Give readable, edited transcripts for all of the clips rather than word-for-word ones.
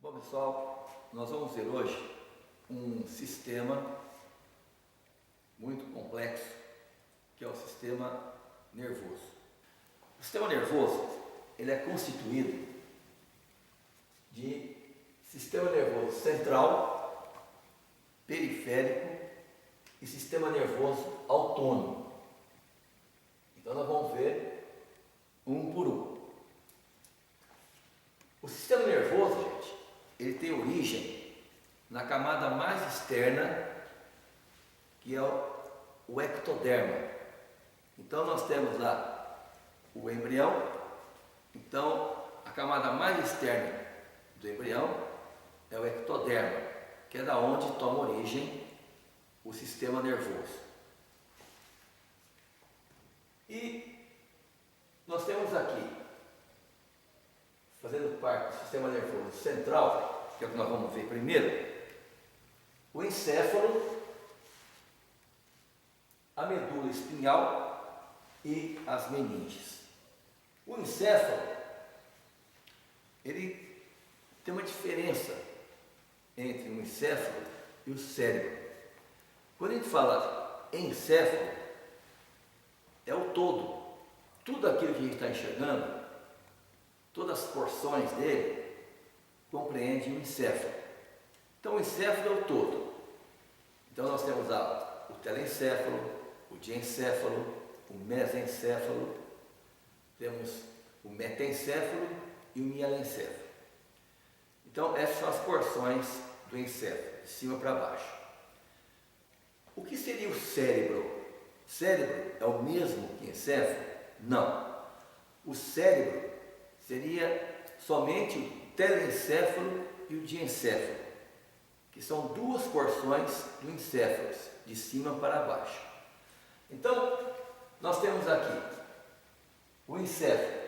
Bom, pessoal, nós vamos ver hoje um sistema muito complexo, que é o sistema nervoso. O sistema nervoso, ele é constituído de sistema nervoso central, periférico e sistema nervoso autônomo. Então nós vamos ver um por um. O sistema nervoso, gente, ele tem origem na camada mais externa, que é o ectoderma. Então nós temos lá o embrião. Então a camada mais externa do embrião é o ectoderma, que é da onde toma origem o sistema nervoso. E nós temos aqui, fazendo parte do sistema nervoso central, que é o que nós vamos ver primeiro, o encéfalo, a medula espinhal e as meninges. O encéfalo, ele tem uma diferença entre o encéfalo e o cérebro. Quando a gente fala encéfalo, é o todo. Tudo aquilo que a gente está enxergando, todas as porções dele, compreende o encéfalo. Então o encéfalo é o todo. Então nós temos o telencéfalo, o diencéfalo, o mesencéfalo, temos o metencéfalo e o mielencéfalo. Então essas são as porções do encéfalo, de cima para baixo. O que seria o cérebro? Cérebro é o mesmo que encéfalo? Não. O cérebro seria somente o telencéfalo e o diencéfalo, que são duas porções do encéfalo, de cima para baixo. Então, nós temos aqui o encéfalo,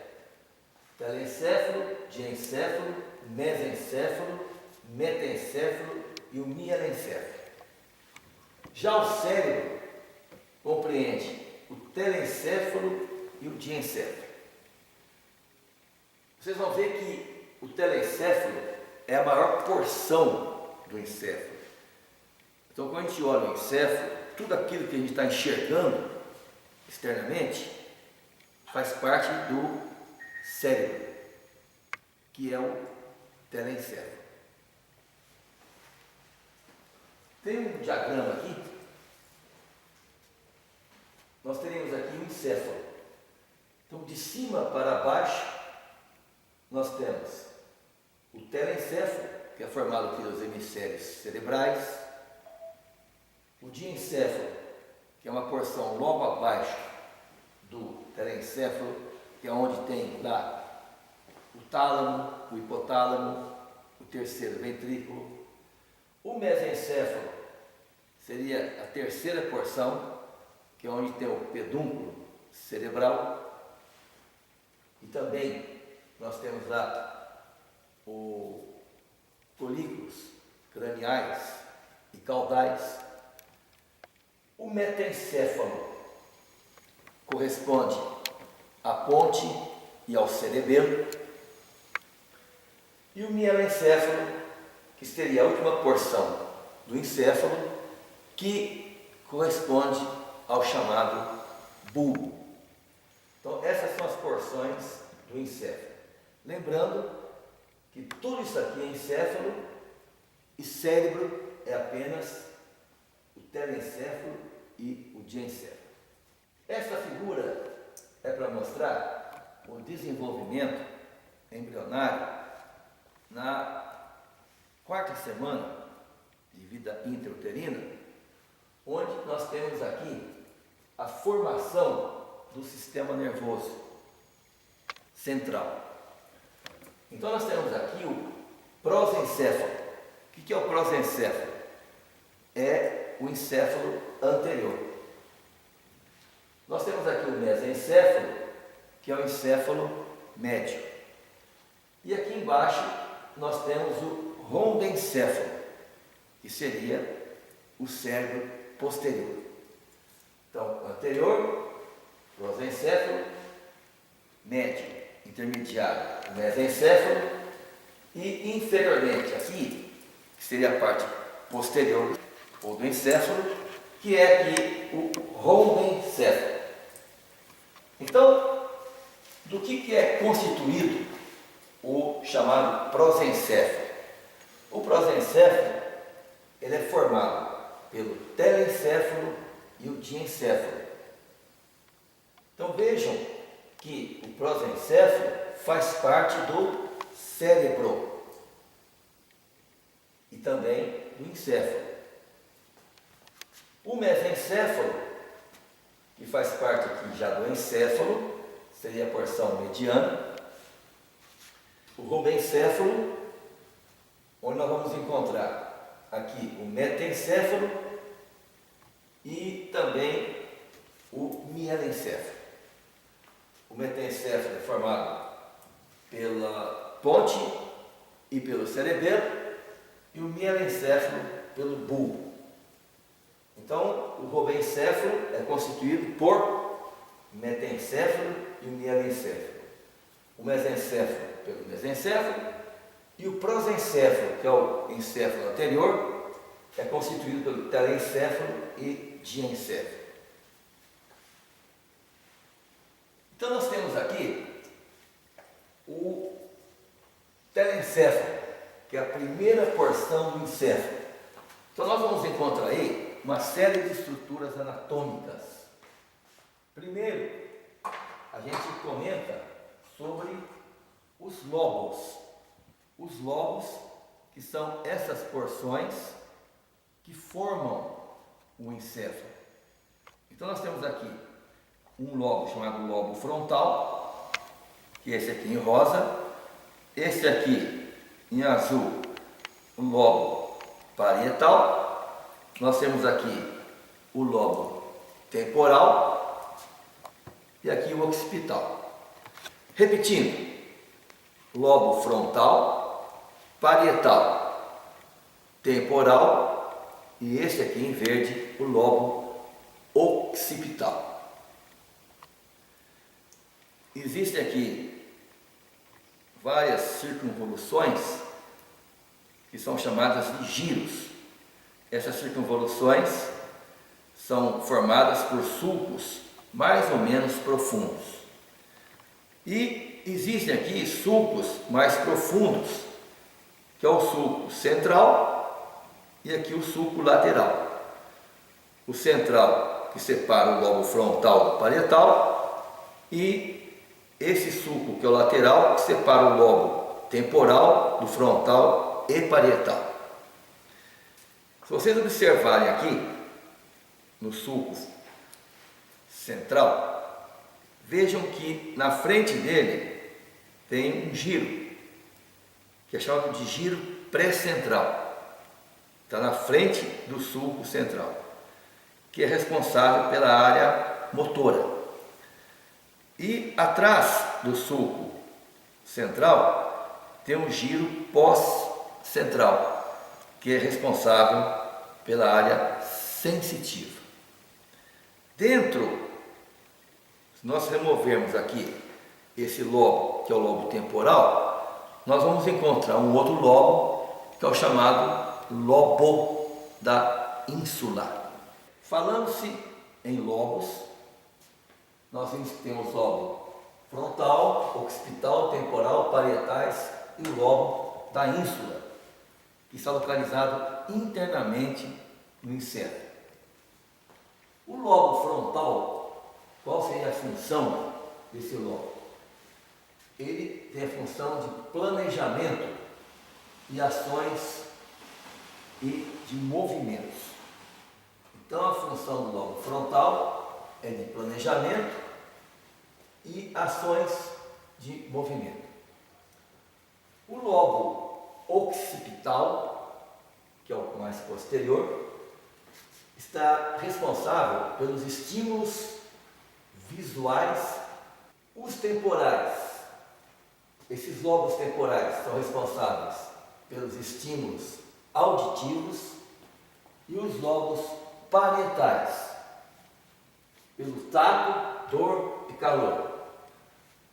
telencéfalo, diencéfalo, mesencéfalo, metencéfalo e o mielencéfalo. Já o cérebro compreende o telencéfalo e o diencéfalo. Vocês vão ver que o telencéfalo é a maior porção do encéfalo. Então, quando a gente olha o encéfalo, tudo aquilo que a gente está enxergando externamente faz parte do cérebro, que é o telencéfalo. Tem um diagrama aqui. Nós teremos aqui o encéfalo. Então, de cima para baixo, nós temos o telencéfalo, que é formado pelos hemisférios cerebrais, o diencéfalo, que é uma porção logo abaixo do telencéfalo, que é onde tem lá o tálamo, o hipotálamo, o terceiro ventrículo. O mesencéfalo seria a terceira porção, que é onde tem o pedúnculo cerebral. E também nós temos lá os folículos craniais e caudais. O metencéfalo corresponde à ponte e ao cerebelo. E o mielencéfalo, que seria a última porção do encéfalo, que corresponde ao chamado bulbo. Então essas são as porções do encéfalo. Lembrando que tudo isso aqui é encéfalo e cérebro é apenas o telencéfalo e o diencéfalo. Essa figura é para mostrar o desenvolvimento embrionário na quarta semana de vida intrauterina, onde nós temos aqui a formação do sistema nervoso central. Então nós temos aqui o prosencéfalo. O que é o prosencéfalo? É o encéfalo anterior. Nós temos aqui o mesencéfalo, que é o encéfalo médio. E aqui embaixo nós temos o rondencéfalo, que seria o cérebro posterior. Então, anterior, prosencéfalo, médio, intermediário, mesencéfalo E inferiormente aqui, que seria a parte posterior ou do encéfalo, que é aqui o rombencéfalo. Então, do que é constituído o chamado prosencéfalo? O prosencéfalo ele é formado pelo telencéfalo e o diencéfalo. Então vejam que o prosencéfalo faz parte do cérebro e também do encéfalo. O mesencéfalo, que faz parte aqui já do encéfalo, seria a porção mediana. O rombencéfalo, onde nós vamos encontrar aqui o metencéfalo e também o mielencéfalo. O metencéfalo é formado pela ponte e pelo cerebelo e o mielencéfalo pelo bulbo. Então, o rombencéfalo é constituído por metencéfalo e o mielencéfalo. O mesencéfalo pelo mesencéfalo e o prosencéfalo, que é o encéfalo anterior, é constituído pelo telencéfalo e diencéfalo. Então nós temos aqui o telencéfalo, que é a primeira porção do encéfalo. Então nós vamos encontrar aí uma série de estruturas anatômicas. Primeiro, a gente comenta sobre os lobos. Os lobos, que são essas porções que formam o encéfalo. Então nós temos aqui um lobo chamado lobo frontal, que é esse aqui em rosa, esse aqui em azul, o lobo parietal, nós temos aqui o lobo temporal e aqui o occipital. Repetindo, lobo frontal, parietal, temporal e esse aqui em verde, o lobo occipital. Existem aqui várias circunvoluções que são chamadas de giros. Essas circunvoluções são formadas por sulcos mais ou menos profundos. E existem aqui sulcos mais profundos, que é o sulco central e aqui o sulco lateral. O central que separa o lobo frontal do parietal e esse sulco que é o lateral que separa o lobo temporal do frontal e parietal. Se vocês observarem aqui no sulco central, vejam que na frente dele tem um giro, que é chamado de giro pré-central. Está na frente do sulco central, que é responsável pela área motora. E atrás do sulco central tem um giro pós-central, que é responsável pela área sensitiva. Dentro, se nós removermos aqui esse lobo, que é o lobo temporal, nós vamos encontrar um outro lobo, que é o chamado lobo da ínsula. Falando-se em lobos, nós temos lobo frontal, occipital, temporal, parietais e o lobo da ínsula, que está localizado internamente no encéfalo. O lobo frontal, qual seria a função desse lobo? Ele tem a função de planejamento e ações e de movimentos. Então a função do lobo frontal é de planejamento e ações de movimento. O lobo occipital, que é o mais posterior, está responsável pelos estímulos visuais. Os temporais, esses lobos temporais são responsáveis pelos estímulos auditivos e os lobos parietais pelo tato, dor e calor.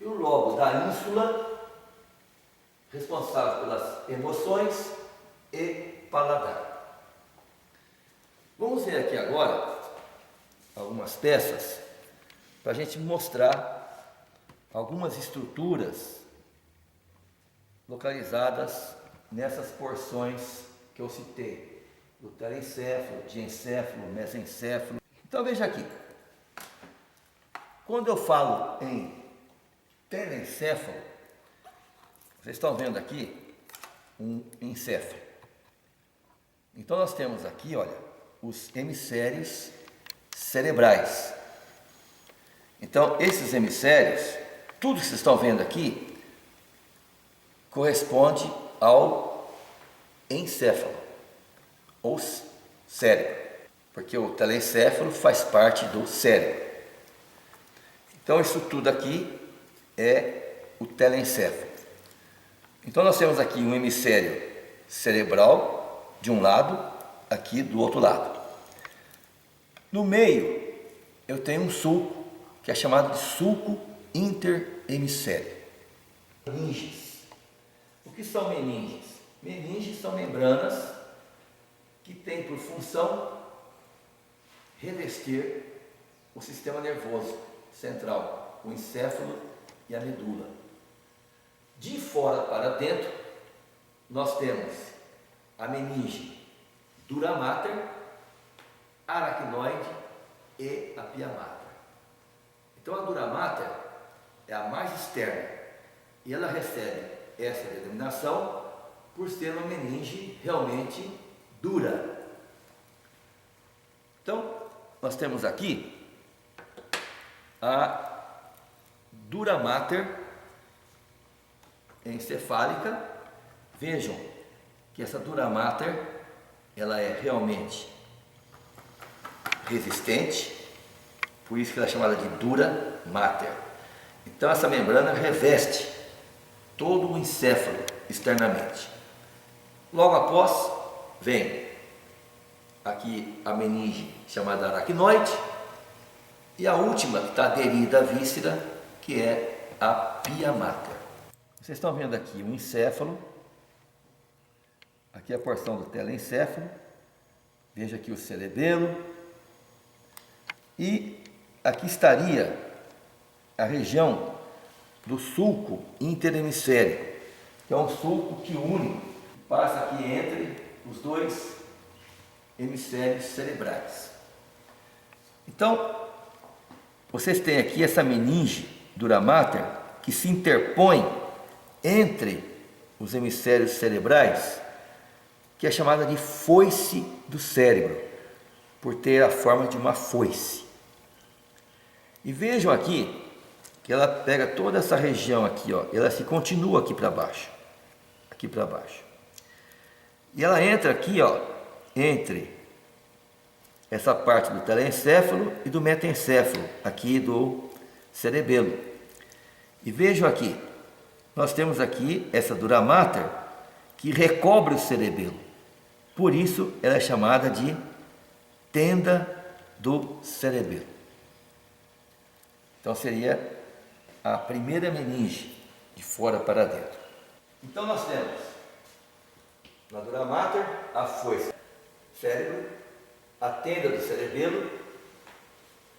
E o lobo da ínsula, responsável pelas emoções e paladar. Vamos ver aqui agora algumas peças para a gente mostrar algumas estruturas localizadas nessas porções que eu citei, do telencéfalo, diencéfalo, mesencéfalo. Então veja aqui, quando eu falo em telencéfalo, vocês estão vendo aqui um encéfalo. Então nós temos aqui, olha, os hemisférios cerebrais. Então esses hemisférios, tudo que vocês estão vendo aqui, corresponde ao encéfalo, ou cérebro, porque o telencéfalo faz parte do cérebro. Então isso tudo aqui é o telencéfalo. Então nós temos aqui um hemisfério cerebral de um lado, aqui do outro lado. No meio eu tenho um sulco, que é chamado de sulco interhemisférico. Meninges. O que são meninges? Meninges são membranas que têm por função revestir o sistema nervoso central, o encéfalo e a medula. De fora para dentro, nós temos a meninge dura mater, aracnoide e a pia mater. Então a dura mater é a mais externa e ela recebe essa denominação por ser uma meninge realmente dura. Então nós temos aqui a dura mater encefálica. Vejam que essa dura mater ela é realmente resistente, por isso que ela é chamada de dura mater. Então essa membrana reveste todo o encéfalo externamente. Logo após vem aqui a meninge chamada aracnoide e a última que está aderida à víscera, que é a pia mater. Vocês estão vendo aqui o encéfalo, aqui a porção do telencéfalo, veja aqui o cerebelo, e aqui estaria a região do sulco interhemisférico, que é um sulco que une, passa aqui entre os dois hemisférios cerebrais. Então, vocês têm aqui essa meninge dura mater que se interpõe entre os hemisférios cerebrais, que é chamada de foice do cérebro, por ter a forma de uma foice. E vejam aqui que ela pega toda essa região aqui, ó, ela se continua aqui para baixo, aqui para baixo. E ela entra aqui, ó, entre essa parte do telencéfalo e do metencéfalo, aqui do cerebelo. E vejam aqui, nós temos aqui essa dura mater que recobre o cerebelo. Por isso ela é chamada de tenda do cerebelo. Então seria a primeira meninge de fora para dentro. Então nós temos na dura mater a foice, cérebro, a tenda do cerebelo,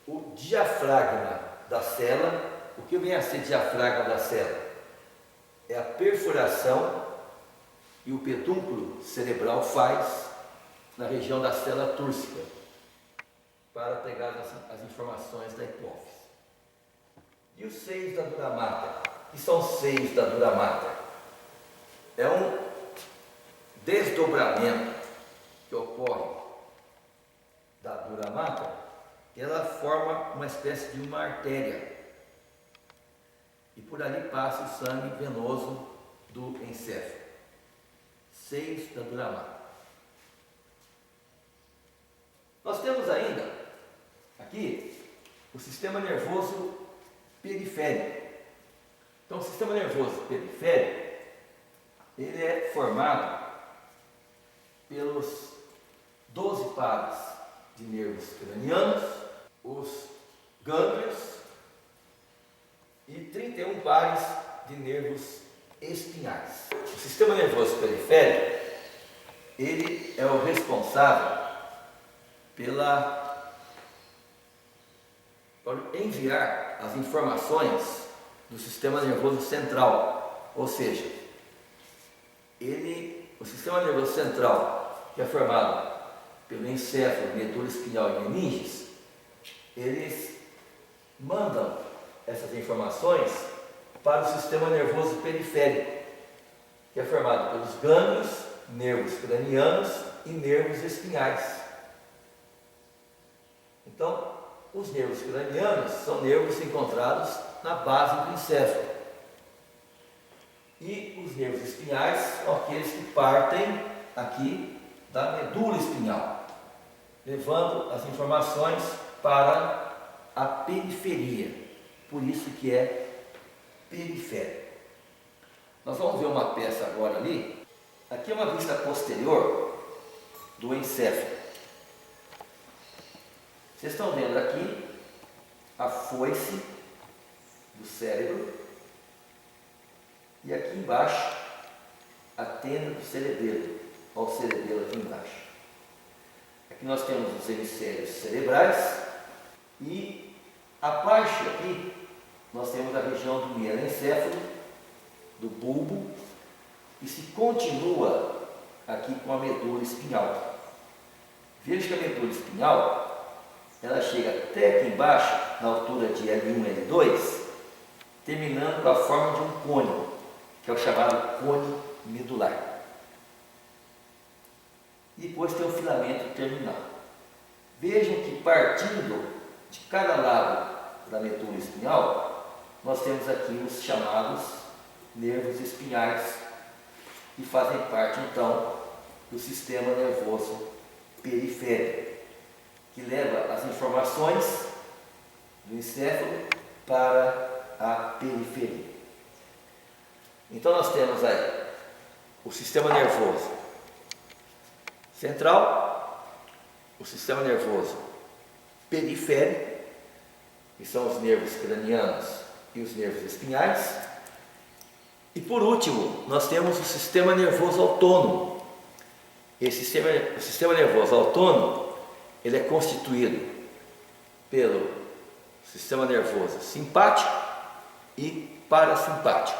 o diafragma da célula. O que vem a ser diafragma da célula? É a perfuração e o pedúnculo cerebral faz na região da célula túrcica para pegar as informações da hipófise. E os seios da dura mater? O que são os seios da dura mater? É um desdobramento que ocorre da dura mater, ela forma uma espécie de uma artéria e por ali passa o sangue venoso do encéfalo. Seios da dura mater. Nós temos ainda aqui o sistema nervoso periférico. Então o sistema nervoso periférico ele é formado pelos 12 pares de nervos cranianos, os gânglios e 31 pares de nervos espinhais. O sistema nervoso periférico, ele é o responsável por enviar as informações do sistema nervoso central, ou seja, o sistema nervoso central, que é formado pelo encéfalo, medula espinhal e meninges, eles mandam essas informações para o sistema nervoso periférico, que é formado pelos gânglios, nervos cranianos e nervos espinhais. Então, os nervos cranianos são nervos encontrados na base do encéfalo. E os nervos espinhais são aqueles que partem aqui da medula espinhal, levando as informações para a periferia. Por isso que é periférico. Nós vamos ver uma peça agora ali. Aqui é uma vista posterior do encéfalo. Vocês estão vendo aqui a foice do cérebro e aqui embaixo a tenda do cerebelo. Olha o cerebelo aqui embaixo. Aqui nós temos os hemisférios cerebrais e abaixo aqui nós temos a região do mieloencéfalo, do bulbo, e se continua aqui com a medula espinhal. Veja que a medula espinhal ela chega até aqui embaixo, na altura de L1 e L2, terminando com a forma de um cone, que é o chamado cone medular. E depois tem o filamento terminal. Vejam que partindo de cada lado da medula espinhal, nós temos aqui os chamados nervos espinhais, que fazem parte então do sistema nervoso periférico, que leva as informações do encéfalo para a periferia. Então nós temos aí o sistema nervoso central, o sistema nervoso periférico, que são os nervos cranianos e os nervos espinhais, e por último nós temos o sistema nervoso autônomo. O sistema nervoso autônomo ele é constituído pelo sistema nervoso simpático e parasimpático.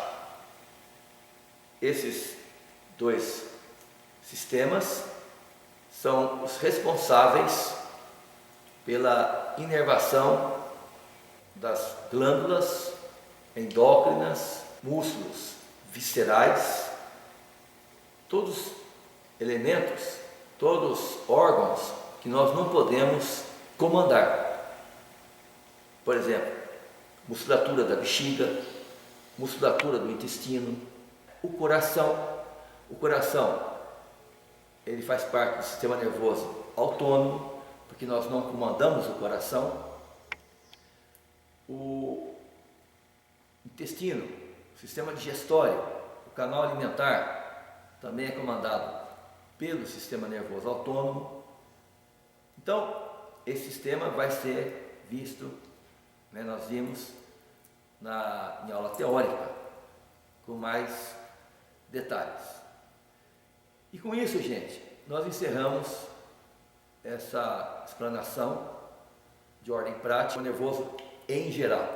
Esses dois sistemas são os responsáveis pela inervação das glândulas endócrinas, músculos viscerais, todos elementos, todos órgãos que nós não podemos comandar. Por exemplo, musculatura da bexiga, musculatura do intestino, o coração. O coração, ele faz parte do sistema nervoso autônomo, porque nós não comandamos o coração. O intestino, o sistema digestório, o canal alimentar, também é comandado pelo sistema nervoso autônomo. Então, esse sistema vai ser visto, nós vimos em aula teórica, com mais detalhes. E com isso, gente, nós encerramos essa explanação de ordem prática, o nervoso em geral.